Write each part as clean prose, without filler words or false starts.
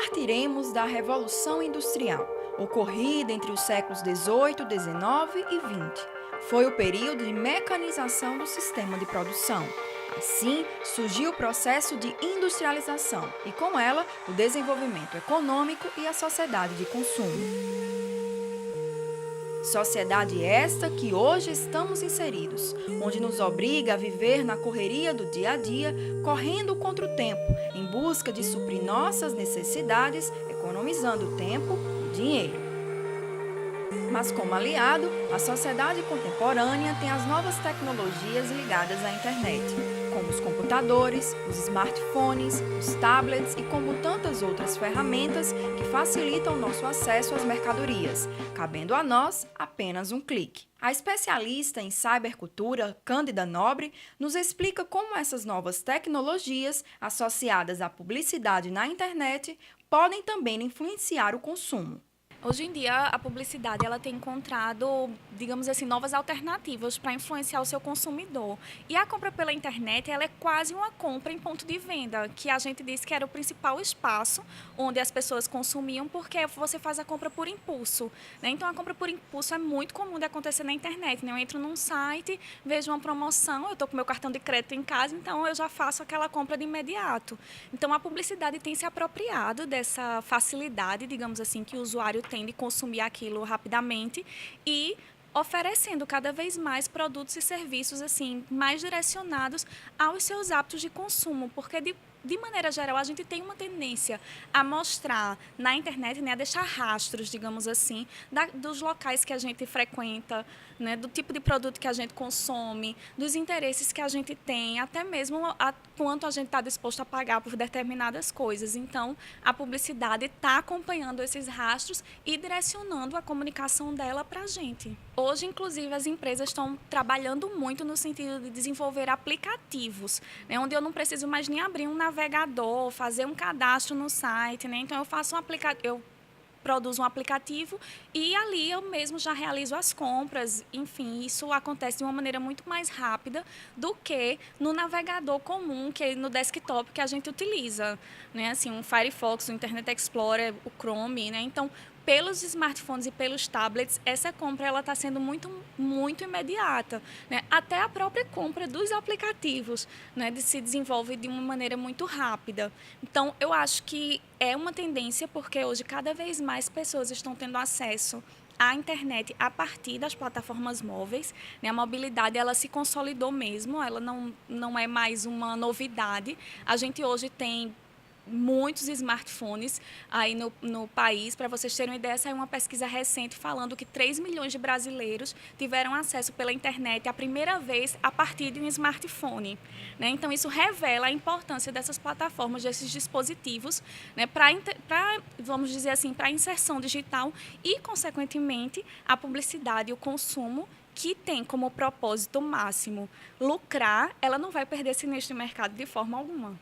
partiremos da Revolução Industrial, ocorrida entre os séculos XVIII, XIX e XX. Foi o período de mecanização do sistema de produção. Assim, surgiu o processo de industrialização e, com ela, o desenvolvimento econômico e a sociedade de consumo. Sociedade esta que hoje estamos inseridos, onde nos obriga a viver na correria do dia a dia, correndo contra o tempo, em busca de suprir nossas necessidades, economizando tempo e dinheiro. Mas como aliado, a sociedade contemporânea tem as novas tecnologias ligadas à internet, como os computadores, os smartphones, os tablets e como tantas outras ferramentas que facilitam nosso acesso às mercadorias, cabendo a nós apenas um clique. A especialista em cybercultura, Cândida Nobre, nos explica como essas novas tecnologias, associadas à publicidade na internet, podem também influenciar o consumo. Hoje em dia, a publicidade ela tem encontrado, digamos assim, novas alternativas para influenciar o seu consumidor. E a compra pela internet ela é quase uma compra em ponto de venda, que a gente disse que era o principal espaço onde as pessoas consumiam, porque você faz a compra por impulso, né? Então, a compra por impulso é muito comum de acontecer na internet, né? Eu entro num site, vejo uma promoção, eu estou com meu cartão de crédito em casa, então eu já faço aquela compra de imediato. Então, a publicidade tem se apropriado dessa facilidade, digamos assim, que o usuário tem de consumir aquilo rapidamente e oferecendo cada vez mais produtos e serviços assim mais direcionados aos seus hábitos de consumo, porque de maneira geral, a gente tem uma tendência a mostrar na internet, né, a deixar rastros, digamos assim, dos locais que a gente frequenta, né, do tipo de produto que a gente consome, dos interesses que a gente tem, até mesmo quanto a gente está disposto a pagar por determinadas coisas. Então, a publicidade está acompanhando esses rastros e direcionando a comunicação dela para a gente. Hoje, inclusive, as empresas estão trabalhando muito no sentido de desenvolver aplicativos, né, onde eu não preciso mais nem abrir um navegador, fazer um cadastro no site, né? Então eu produzo um aplicativo e ali eu mesmo já realizo as compras. Enfim, isso acontece de uma maneira muito mais rápida do que no navegador comum, que é no desktop que a gente utiliza, né? Assim, um Firefox, o Internet Explorer, o Chrome, né? Então, pelos smartphones e pelos tablets, essa compra ela está sendo muito imediata, né? Até a própria compra dos aplicativos, né, se desenvolve de uma maneira muito rápida. Então, eu acho que é uma tendência porque hoje cada vez mais pessoas estão tendo acesso à internet a partir das plataformas móveis, né? A mobilidade ela se consolidou mesmo, ela não é mais uma novidade. A gente hoje tem muitos smartphones aí no país. Para vocês terem uma ideia, saiu uma pesquisa recente falando que 3 milhões de brasileiros tiveram acesso pela internet a primeira vez a partir de um smartphone, né? Então, isso revela a importância dessas plataformas, desses dispositivos, né, vamos dizer assim, para a inserção digital e, consequentemente, a publicidade e o consumo que tem como propósito máximo lucrar, ela não vai perder esse nicho de mercado de forma alguma.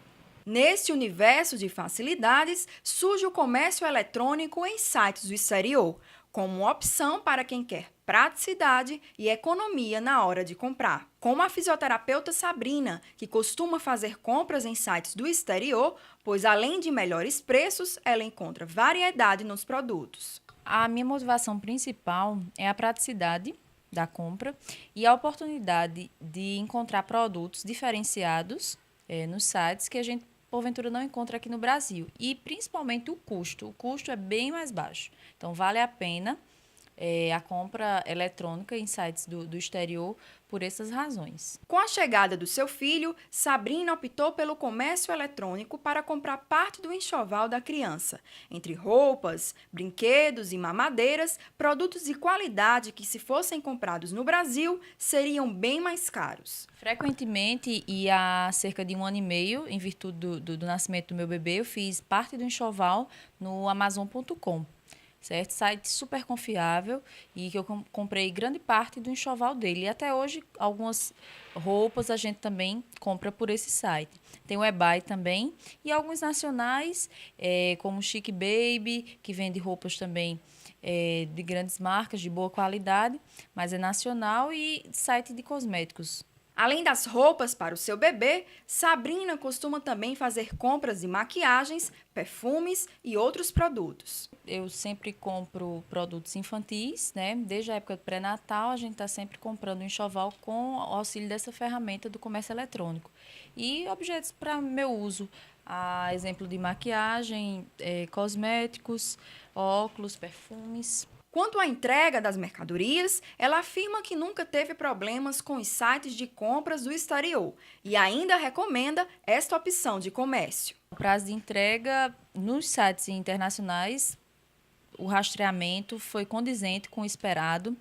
Neste universo de facilidades, surge o comércio eletrônico em sites do exterior, como opção para quem quer praticidade e economia na hora de comprar. Como a fisioterapeuta Sabrina, que costuma fazer compras em sites do exterior, pois além de melhores preços, ela encontra variedade nos produtos. A minha motivação principal é a praticidade da compra e a oportunidade de encontrar produtos diferenciados nos sites que a gente porventura não encontra aqui no Brasil. E principalmente o custo. O custo é bem mais baixo. Então, vale a pena a compra eletrônica em sites do exterior por essas razões. Com a chegada do seu filho, Sabrina optou pelo comércio eletrônico para comprar parte do enxoval da criança. Entre roupas, brinquedos e mamadeiras, produtos de qualidade que, se fossem comprados no Brasil, seriam bem mais caros. Frequentemente, e há cerca de 1 ano e meio, em virtude do nascimento do meu bebê, eu fiz parte do enxoval no Amazon.com. Certo? Site super confiável e que eu comprei grande parte do enxoval dele. E até hoje, algumas roupas a gente também compra por esse site. Tem o eBay também e alguns nacionais, como o Chic Baby, que vende roupas também de grandes marcas, de boa qualidade, mas é nacional, e site de cosméticos. Além das roupas para o seu bebê, Sabrina costuma também fazer compras de maquiagens, perfumes e outros produtos. Eu sempre compro produtos infantis, né? Desde a época do pré-natal, a gente está sempre comprando um enxoval com o auxílio dessa ferramenta do comércio eletrônico. E objetos para meu uso, a exemplo de maquiagem, cosméticos, óculos, perfumes. Quanto à entrega das mercadorias, ela afirma que nunca teve problemas com os sites de compras do exterior e ainda recomenda esta opção de comércio. O prazo de entrega nos sites internacionais, o rastreamento foi condizente com o esperado,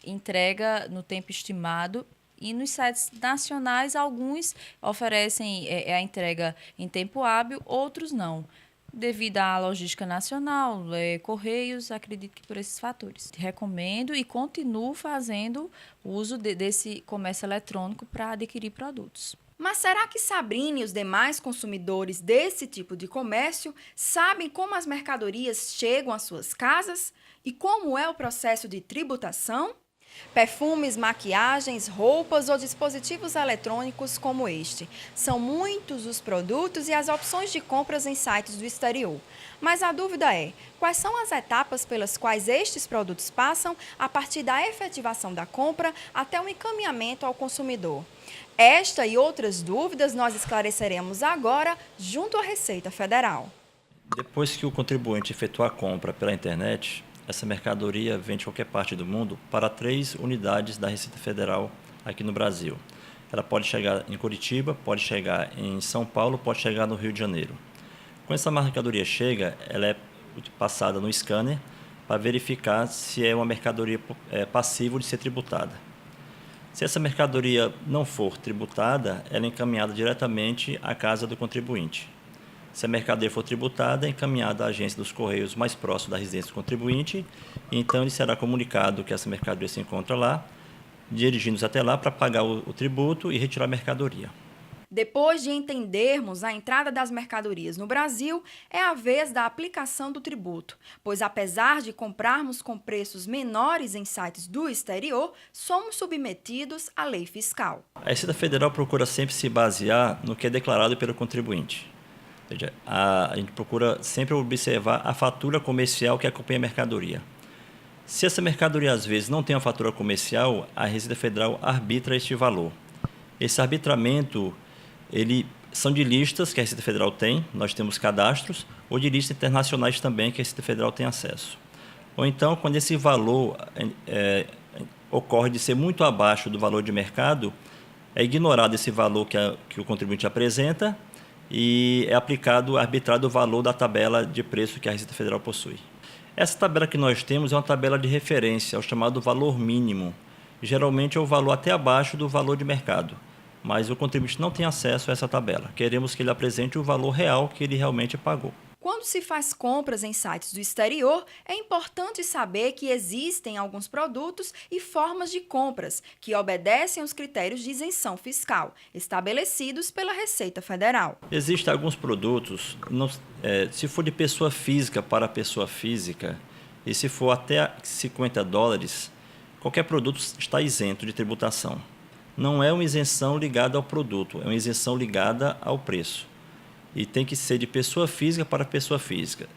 entrega no tempo estimado. E nos sites nacionais, alguns oferecem a entrega em tempo hábil, outros não. Devido à logística nacional, Correios, acredito que por esses fatores. Recomendo e continuo fazendo uso desse comércio eletrônico para adquirir produtos. Mas será que Sabrina e os demais consumidores desse tipo de comércio sabem como as mercadorias chegam às suas casas? E como é o processo de tributação? Perfumes, maquiagens, roupas ou dispositivos eletrônicos como este. São muitos os produtos e as opções de compras em sites do exterior. Mas a dúvida é, quais são as etapas pelas quais estes produtos passam a partir da efetivação da compra até o encaminhamento ao consumidor? Esta e outras dúvidas nós esclareceremos agora junto à Receita Federal. Depois que o contribuinte efetuar a compra pela internet, essa mercadoria vem de qualquer parte do mundo para 3 unidades da Receita Federal aqui no Brasil. Ela pode chegar em Curitiba, pode chegar em São Paulo, pode chegar no Rio de Janeiro. Quando essa mercadoria chega, ela é passada no scanner para verificar se é uma mercadoria passível de ser tributada. Se essa mercadoria não for tributada, ela é encaminhada diretamente à casa do contribuinte. Se a mercadoria for tributada, é encaminhada à agência dos Correios mais próximo da residência do contribuinte, e então ele será comunicado que essa mercadoria se encontra lá, dirigindo-se até lá para pagar o tributo e retirar a mercadoria. Depois de entendermos a entrada das mercadorias no Brasil, é a vez da aplicação do tributo, pois apesar de comprarmos com preços menores em sites do exterior, somos submetidos à lei fiscal. A Receita Federal procura sempre se basear no que é declarado pelo contribuinte. Ou seja, a gente procura sempre observar a fatura comercial que acompanha a mercadoria. Se essa mercadoria às vezes não tem uma fatura comercial, a Receita Federal arbitra este valor. Esse arbitramento são de listas que a Receita Federal tem, nós temos cadastros, ou de listas internacionais também que a Receita Federal tem acesso. Ou então, quando esse valor ocorre de ser muito abaixo do valor de mercado, é ignorado esse valor que o contribuinte apresenta e é arbitrado o valor da tabela de preço que a Receita Federal possui. Essa tabela que nós temos é uma tabela de referência, é o chamado valor mínimo. Geralmente é o valor até abaixo do valor de mercado, mas o contribuinte não tem acesso a essa tabela. Queremos que ele apresente o valor real que ele realmente pagou. Quando se faz compras em sites do exterior, é importante saber que existem alguns produtos e formas de compras que obedecem aos critérios de isenção fiscal estabelecidos pela Receita Federal. Existem alguns produtos, se for de pessoa física para pessoa física, e se for até $50, qualquer produto está isento de tributação. Não é uma isenção ligada ao produto, é uma isenção ligada ao preço. E tem que ser de pessoa física para pessoa física.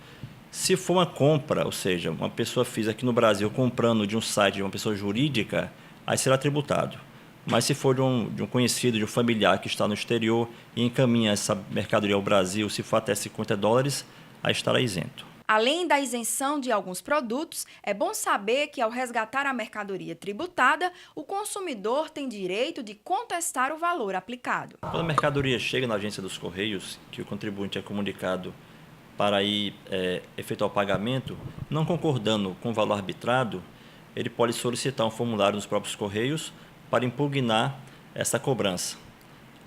Se for uma compra, ou seja, uma pessoa física aqui no Brasil comprando de um site de uma pessoa jurídica, aí será tributado. Mas se for de um conhecido, de um familiar que está no exterior e encaminha essa mercadoria ao Brasil, se for até $50, aí estará isento. Além da isenção de alguns produtos, é bom saber que ao resgatar a mercadoria tributada, o consumidor tem direito de contestar o valor aplicado. Quando a mercadoria chega na agência dos Correios, que o contribuinte é comunicado para ir efetuar o pagamento, não concordando com o valor arbitrado, ele pode solicitar um formulário nos próprios Correios para impugnar essa cobrança.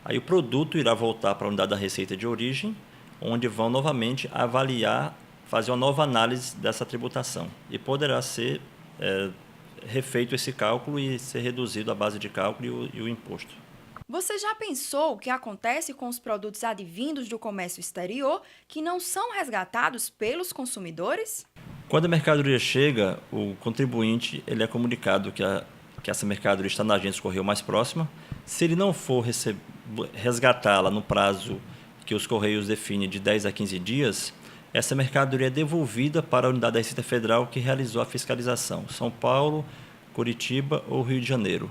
Aí o produto irá voltar para a unidade da Receita de origem, onde vão novamente avaliar, fazer uma nova análise dessa tributação e poderá ser refeito esse cálculo e ser reduzido a base de cálculo e o imposto. Você já pensou o que acontece com os produtos advindos do comércio exterior que não são resgatados pelos consumidores? Quando a mercadoria chega, o contribuinte ele é comunicado que essa mercadoria está na agência do correio mais próxima. Se ele não for resgatá-la no prazo que os Correios definem de 10 a 15 dias, essa mercadoria é devolvida para a unidade da Receita Federal que realizou a fiscalização, São Paulo, Curitiba ou Rio de Janeiro.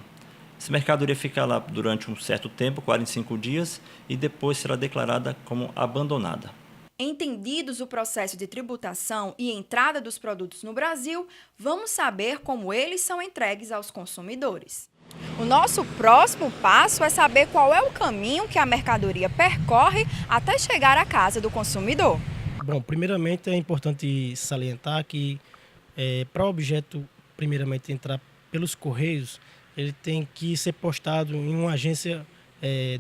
Essa mercadoria fica lá durante um certo tempo, 45 dias, e depois será declarada como abandonada. Entendidos o processo de tributação e entrada dos produtos no Brasil, vamos saber como eles são entregues aos consumidores. O nosso próximo passo é saber qual é o caminho que a mercadoria percorre até chegar à casa do consumidor. Bom, primeiramente é importante salientar que para o objeto primeiramente entrar pelos Correios, ele tem que ser postado em uma agência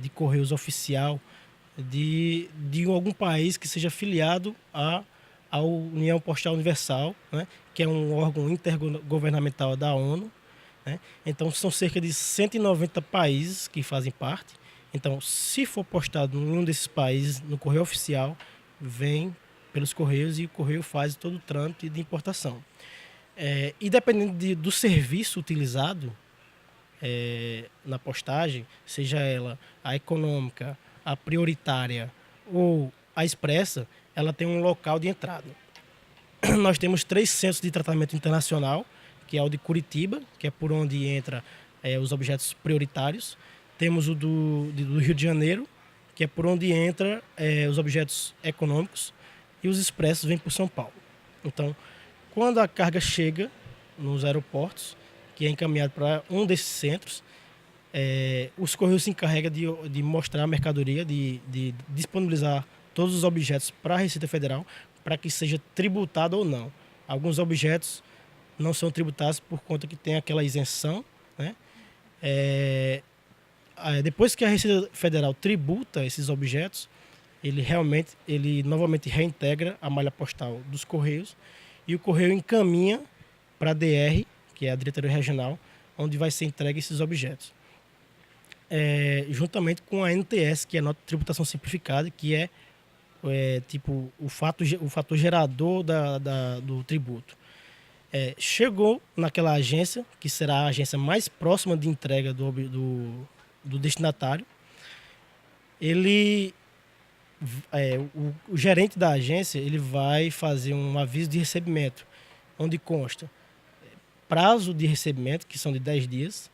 de Correios oficial de algum país que seja filiado à União Postal Universal, né, que é um órgão intergovernamental da ONU. Né? Então, são cerca de 190 países que fazem parte. Então, se for postado em um desses países, no Correio Oficial, vem pelos Correios e o Correio faz todo o trâmite de importação. E dependendo do serviço utilizado na postagem, seja ela a econômica, a prioritária ou a expressa, ela tem um local de entrada. Nós temos 3 centros de tratamento internacional, que é o de Curitiba, que é por onde entra os objetos prioritários. Temos o do Rio de Janeiro, que é por onde entra os objetos econômicos, e os expressos vêm por São Paulo. Então, quando a carga chega nos aeroportos, que é encaminhado para um desses centros, os Correios se encarregam de mostrar a mercadoria, de disponibilizar todos os objetos para a Receita Federal, para que seja tributado ou não. Alguns objetos não são tributados por conta que tem aquela isenção, né? Depois que a Receita Federal tributa esses objetos, ele novamente reintegra a malha postal dos Correios e o Correio encaminha para a DR, que é a Diretoria Regional, onde vai ser entregue esses objetos. Juntamente com a NTS, que é a Nota de Tributação Simplificada, que é tipo o fator gerador do tributo. Chegou naquela agência, que será a agência mais próxima de entrega do destinatário. O gerente da agência ele vai fazer um aviso de recebimento, onde consta prazo de recebimento, que são de 10 dias,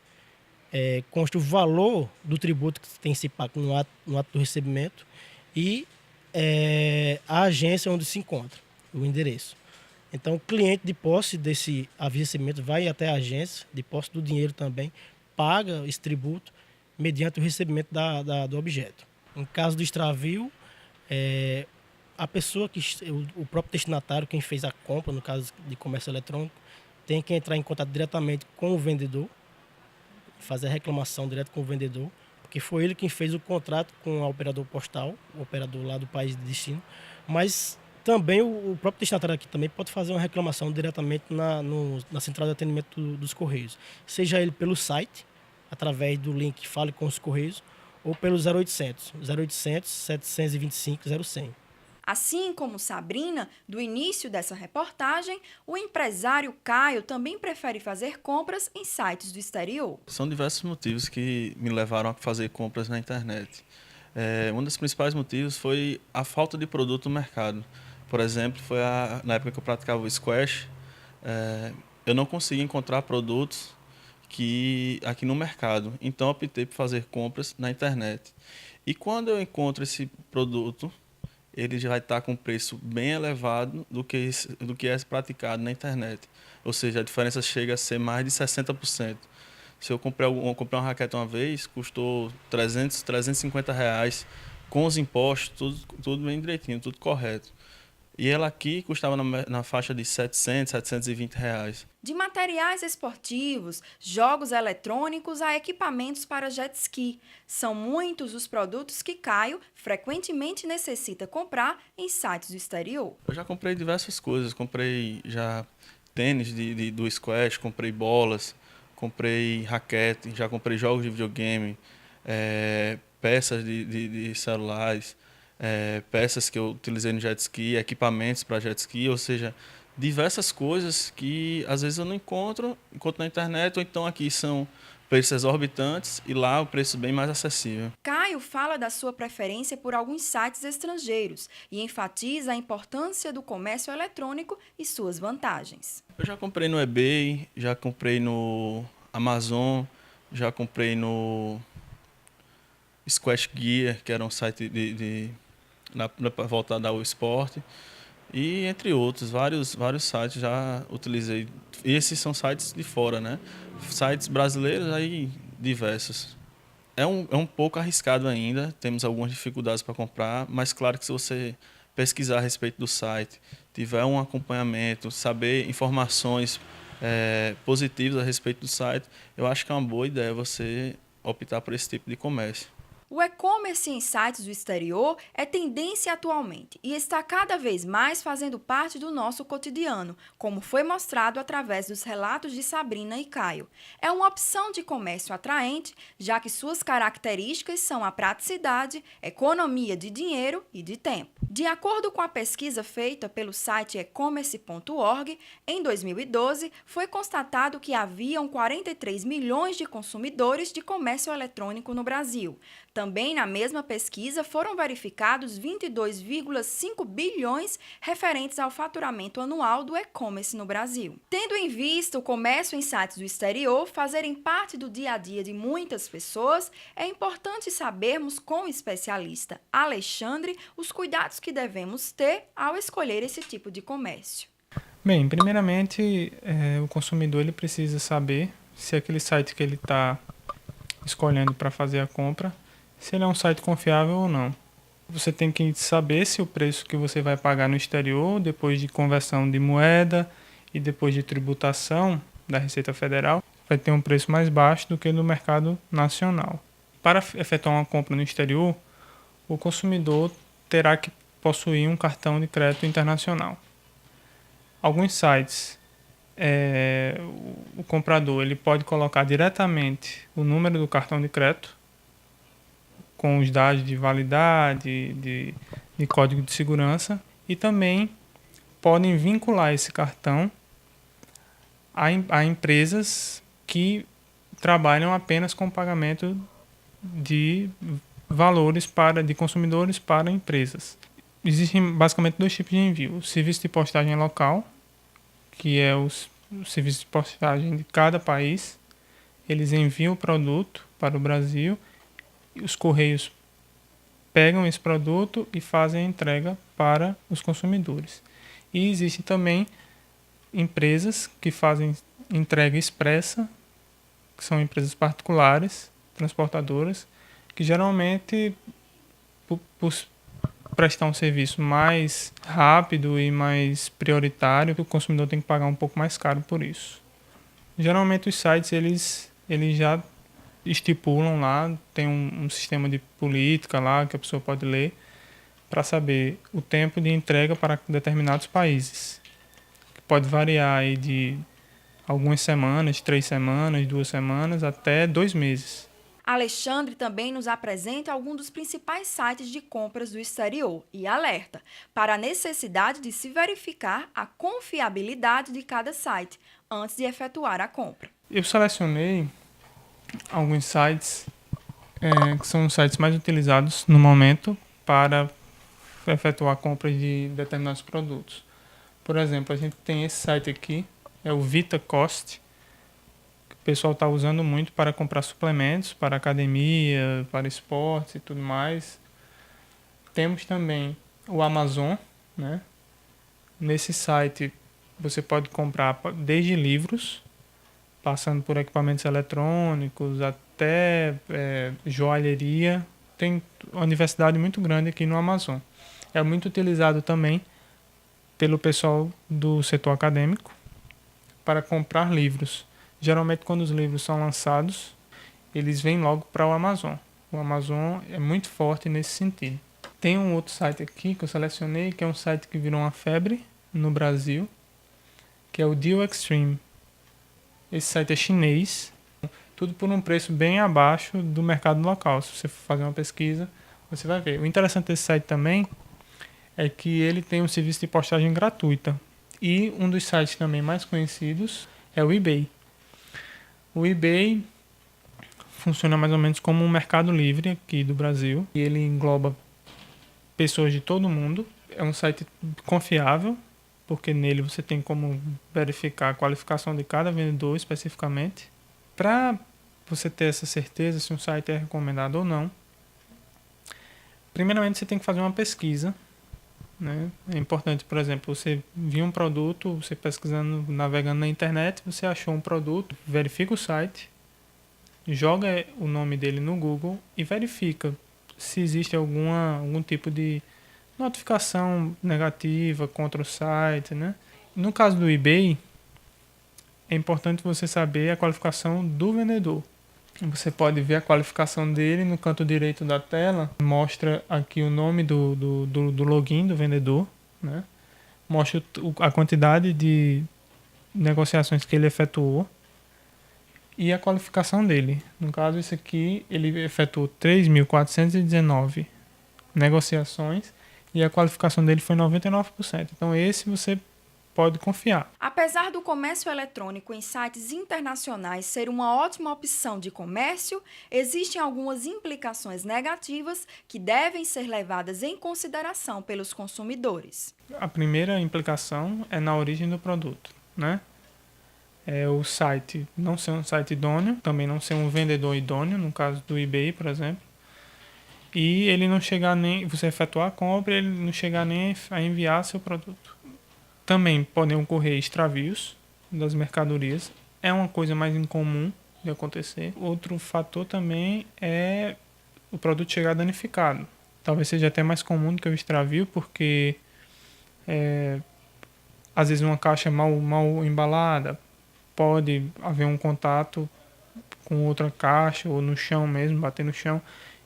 consta o valor do tributo que tem que ser pago no ato do recebimento e a agência onde se encontra, o endereço. Então, o cliente de posse desse aviso de recebimento vai até a agência, de posse do dinheiro também, paga esse tributo mediante o recebimento do objeto. Em caso do extravio, a pessoa o próprio destinatário, quem fez a compra, no caso de comércio eletrônico, tem que entrar em contato diretamente com o vendedor, fazer a reclamação direto com o vendedor, porque foi ele quem fez o contrato com o operador postal, o operador lá do país de destino, mas também o próprio destinatário aqui também pode fazer uma reclamação diretamente na central de atendimento dos Correios, seja ele pelo site, através do link Fale com os Correios, ou pelo 0800 725 0100. Assim como Sabrina, do início dessa reportagem, o empresário Caio também prefere fazer compras em sites do exterior. São diversos motivos que me levaram a fazer compras na internet. Um dos principais motivos foi a falta de produto no mercado. Por exemplo, na época que eu praticava o squash, eu não conseguia encontrar produtos aqui no mercado. Então, optei por fazer compras na internet. E quando eu encontro esse produto, ele já vai estar com um preço bem elevado do que é praticado na internet. Ou seja, a diferença chega a ser mais de 60%. Se eu comprei uma raquete uma vez, custou R$350, com os impostos, tudo bem direitinho, tudo correto. E ela aqui custava na faixa de R$700, R$720. De materiais esportivos, jogos eletrônicos a equipamentos para jet ski. São muitos os produtos que Caio frequentemente necessita comprar em sites do exterior. Eu já comprei diversas coisas. Comprei já tênis do squash, comprei bolas, comprei raquete, já comprei jogos de videogame, peças de celulares, peças que eu utilizei no jet ski, equipamentos para jet ski, ou seja, diversas coisas que às vezes eu não encontro na internet, ou então aqui são preços exorbitantes e lá o preço bem mais acessível. Caio fala da sua preferência por alguns sites estrangeiros e enfatiza a importância do comércio eletrônico e suas vantagens. Eu já comprei no eBay, já comprei no Amazon, já comprei no Squash Gear, que era um site voltado ao esporte, e entre outros, vários sites já utilizei. E esses são sites de fora, né? Sites brasileiros aí diversos. É um pouco arriscado ainda, temos algumas dificuldades para comprar, mas claro que se você pesquisar a respeito do site, tiver um acompanhamento, saber informações positivas a respeito do site, eu acho que é uma boa ideia você optar por esse tipo de comércio. O e-commerce em sites do exterior é tendência atualmente e está cada vez mais fazendo parte do nosso cotidiano, como foi mostrado através dos relatos de Sabrina e Caio. É uma opção de comércio atraente, já que suas características são a praticidade, economia de dinheiro e de tempo. De acordo com a pesquisa feita pelo site ecommerce.org, em 2012 foi constatado que haviam 43 milhões de consumidores de comércio eletrônico no Brasil. Também na mesma pesquisa foram verificados 22,5 bilhões referentes ao faturamento anual do e-commerce no Brasil. Tendo em vista o comércio em sites do exterior fazerem parte do dia a dia de muitas pessoas, é importante sabermos com o especialista Alexandre os cuidados que devemos ter ao escolher esse tipo de comércio. Bem, primeiramente, o consumidor ele precisa saber se aquele site que ele está escolhendo para fazer a compra, se ele é um site confiável ou não. Você tem que saber se o preço que você vai pagar no exterior, depois de conversão de moeda e depois de tributação da Receita Federal, vai ter um preço mais baixo do que no mercado nacional. Para efetuar uma compra no exterior, o consumidor terá que possuir um cartão de crédito internacional. Alguns sites, o comprador ele pode colocar diretamente o número do cartão de crédito com os dados de validade, de código de segurança, e também podem vincular esse cartão a empresas que trabalham apenas com pagamento de valores de consumidores para empresas. Existem basicamente dois tipos de envio: o serviço de postagem local, que é o serviço de postagem de cada país. Eles enviam o produto para o Brasil, e os correios pegam esse produto e fazem a entrega para os consumidores. E existem também empresas que fazem entrega expressa, que são empresas particulares, transportadoras, que geralmente, por prestar um serviço mais rápido e mais prioritário, o consumidor tem que pagar um pouco mais caro por isso. Geralmente os sites eles já estipulam lá, tem um sistema de política lá que a pessoa pode ler para saber o tempo de entrega para determinados países. Pode variar aí de algumas semanas, 3 semanas, 2 semanas, até 2 meses. Alexandre também nos apresenta alguns dos principais sites de compras do exterior e alerta para a necessidade de se verificar a confiabilidade de cada site antes de efetuar a compra. Eu selecionei alguns sites que são os sites mais utilizados no momento para efetuar compras de determinados produtos. Por exemplo, a gente tem esse site aqui, é o VitaCost, que o pessoal está usando muito para comprar suplementos para academia, para esportes e tudo mais. Temos também o Amazon, né? Nesse site você pode comprar desde livros, passando por equipamentos eletrônicos, até joalheria. Tem uma diversidade muito grande aqui no Amazon. É muito utilizado também pelo pessoal do setor acadêmico para comprar livros. Geralmente, quando os livros são lançados, eles vêm logo para o Amazon. O Amazon é muito forte nesse sentido. Tem um outro site aqui que eu selecionei, que é um site que virou uma febre no Brasil, que é o Deal Extreme. Esse site é chinês, tudo por um preço bem abaixo do mercado local. Se você for fazer uma pesquisa, você vai ver. O interessante desse site também é que ele tem um serviço de postagem gratuita. E um dos sites também mais conhecidos é o eBay. O eBay funciona mais ou menos como um Mercado Livre aqui do Brasil. E ele engloba pessoas de todo mundo. É um site confiável, porque nele você tem como verificar a qualificação de cada vendedor especificamente. Para você ter essa certeza se um site é recomendado ou não, primeiramente você tem que fazer uma pesquisa, né? É importante, por exemplo, você viu um produto, você pesquisando, navegando na internet, você achou um produto, verifica o site, joga o nome dele no Google e verifica se existe algum tipo de notificação negativa contra o site, né? No caso do eBay, é importante você saber a qualificação do vendedor. Você pode ver a qualificação dele no canto direito da tela. Mostra aqui o nome do login do vendedor, né? Mostra a quantidade de negociações que ele efetuou e a qualificação dele. No caso, isso aqui, ele efetuou 3.419 negociações e a qualificação dele foi 99%. Então, esse você pode confiar. Apesar do comércio eletrônico em sites internacionais ser uma ótima opção de comércio, existem algumas implicações negativas que devem ser levadas em consideração pelos consumidores. A primeira implicação é na origem do produto, né? É o site não ser um site idôneo, também não ser um vendedor idôneo, no caso do eBay, por exemplo. E ele não chegar nem, você efetuar a compra, ele não chegar nem a enviar seu produto. Também podem ocorrer extravios das mercadorias. É uma coisa mais incomum de acontecer. Outro fator também é o produto chegar danificado. Talvez seja até mais comum do que o extravio, porque às vezes uma caixa mal embalada, pode haver um contato com outra caixa ou no chão mesmo, bater no chão,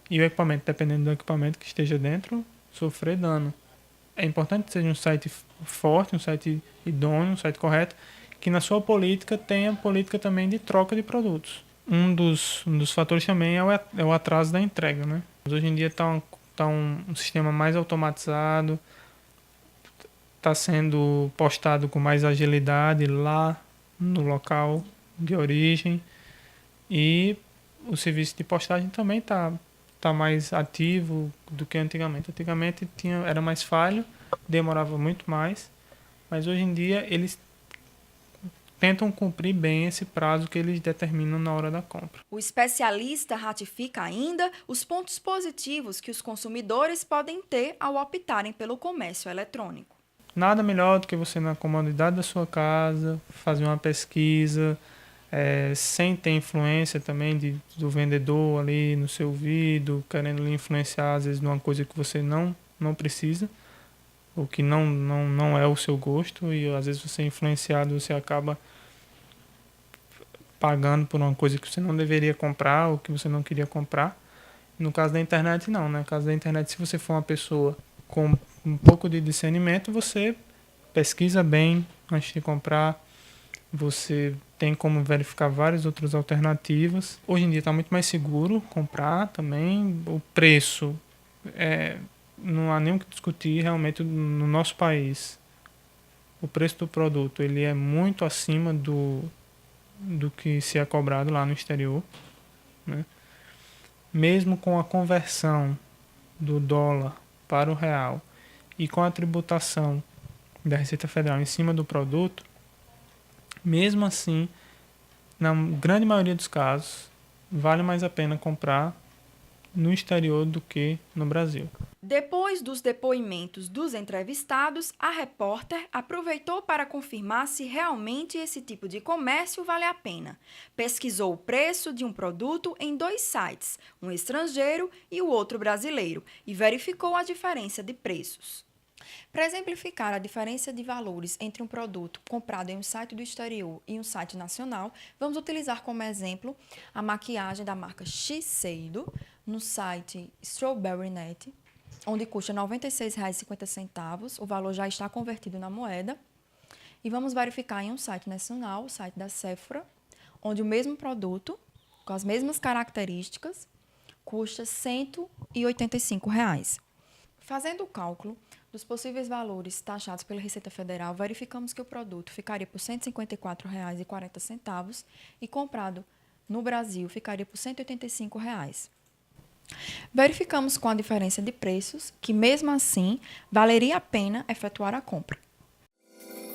e o equipamento, dependendo do equipamento que esteja dentro, sofrer dano. É importante que seja um site forte, um site idôneo, um site correto, que na sua política tenha política também de troca de produtos. Um dos fatores também é o atraso da entrega, né? Hoje em dia está um sistema mais automatizado, está sendo postado com mais agilidade lá no local de origem, e o serviço de postagem também está mais ativo do que antigamente. Antigamente era mais falho, demorava muito mais, mas hoje em dia eles tentam cumprir bem esse prazo que eles determinam na hora da compra. O especialista ratifica ainda os pontos positivos que os consumidores podem ter ao optarem pelo comércio eletrônico. Nada melhor do que você, na comodidade da sua casa, fazer uma pesquisa, sem ter influência também do vendedor ali no seu ouvido, querendo lhe influenciar às vezes numa coisa que você não precisa, ou que não é o seu gosto, e às vezes você é influenciado, você acaba pagando por uma coisa que você não deveria comprar ou que você não queria comprar. No caso da internet, não, né? No caso da internet, se você for uma pessoa com um pouco de discernimento, você pesquisa bem antes de comprar, você tem como verificar várias outras alternativas. Hoje em dia está muito mais seguro comprar também. O preço, não há nem o que discutir, realmente no nosso país. O preço do produto ele é muito acima do que se é cobrado lá no exterior, né? Mesmo com a conversão do dólar para o real e com a tributação da Receita Federal em cima do produto, mesmo assim, na grande maioria dos casos, vale mais a pena comprar no exterior do que no Brasil. Depois dos depoimentos dos entrevistados, a repórter aproveitou para confirmar se realmente esse tipo de comércio vale a pena. Pesquisou o preço de um produto em 2 sites, um estrangeiro e o outro brasileiro, e verificou a diferença de preços. Para exemplificar a diferença de valores entre um produto comprado em um site do exterior e um site nacional, vamos utilizar como exemplo a maquiagem da marca Shiseido no site Strawberry Net, onde custa R$ 96,50, o valor já está convertido na moeda. E vamos verificar em um site nacional, o site da Sephora, onde o mesmo produto, com as mesmas características, custa R$ 185. Fazendo o cálculo dos possíveis valores taxados pela Receita Federal, verificamos que o produto ficaria por R$ 154,40 e comprado no Brasil ficaria por R$ 185. Verificamos com a diferença de preços que, mesmo assim, valeria a pena efetuar a compra.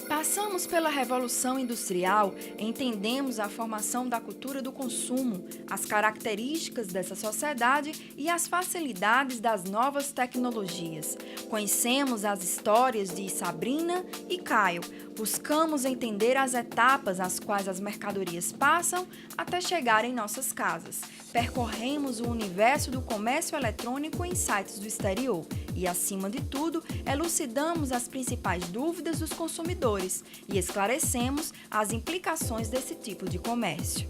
Passamos pela Revolução Industrial, entendemos a formação da cultura do consumo, as características dessa sociedade e as facilidades das novas tecnologias. Conhecemos as histórias de Sabrina e Caio, buscamos entender as etapas às quais as mercadorias passam até chegar em nossas casas. Percorremos o universo do comércio eletrônico em sites do exterior e, acima de tudo, elucidamos as principais dúvidas dos consumidores e esclarecemos as implicações desse tipo de comércio.